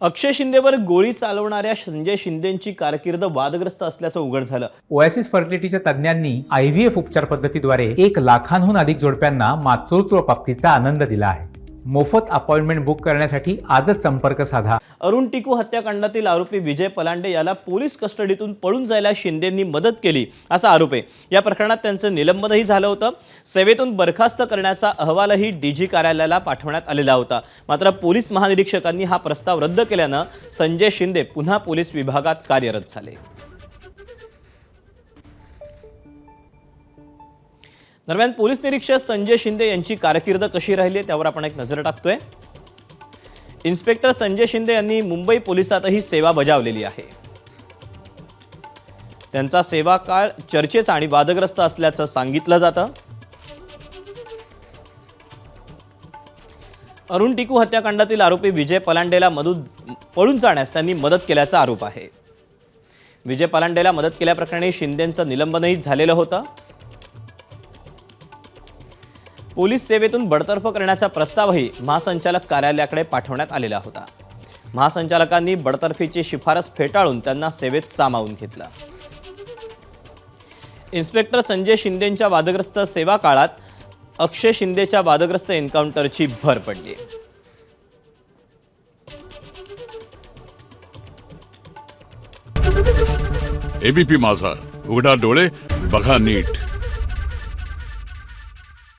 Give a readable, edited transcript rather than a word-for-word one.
अक्षय शिंदेवर गोळी चालवणाऱ्या संजय शिंदेंची कारकीर्द वादग्रस्त असल्याचं उघड झालं। ओएसिस फर्टिलिटीच्या तज्ज्ञांनी IVF उपचार पद्धतीद्वारे 1 लाखांहून अधिक जोडप्यांना मातृत्व प्राप्तीचा आनंद दिला आहे। मोफत अपॉइंटमेंट बुक करण्यासाठी आजच संपर्क साधा। अरुण टिकू हत्याकांडातील आरोपी विजय पलांडे याला पोलीस कस्टडीतून पळून जायला शिंदेंनी मदत केली असा आरोप आहे। या प्रकरणात त्यांचं निलंबनही झालं होतं। सेवेतून बरखास्त करण्याचा अहवालही डीजी कार्यालयाला पाठवण्यात आलेला होता। मात्र पोलीस महानिरीक्षकांनी हा प्रस्ताव रद्द केल्यानं संजय शिंदे पुन्हा पोलीस विभागात कार्यरत झाले। दरम्यान पोलीस निरीक्षक संजय शिंदे यांची कारकीर्द कशी राहिली त्यावर आपण एक नजर टाकतोय। इन्स्पेक्टर संजय शिंदे यांनी मुंबई पोलिसातही सेवा बजावलेली आहे। त्यांचा सेवा काळ चर्चेचा आणि वादग्रस्त असल्याचं सांगितलं जातं। अरुण टिकू हत्याकांडातील आरोपी विजय पलांडेला पळून जाण्यास त्यांनी मदत केल्याचा आरोप आहे। विजय पलांडेला मदत केल्याप्रकरणी शिंदेंचं निलंबनही झालेलं होतं। पोलीस सेवेतून बडतर्फ करण्याचा प्रस्तावही महासंचालक कार्यालयाकडे पाठवण्यात आलेला होता। महासंचालकांनी बडतर्फीची शिफारस फेटाळून त्यांना सेवेत सामावून घेतलं। इन्स्पेक्टर संजय शिंदेंच्या वादग्रस्त सेवा काळात अक्षय शिंदेच्या वादग्रस्त एन्काउंटरची भर पडली। एबीपी माझा, उघडा डोळे बघा नीट।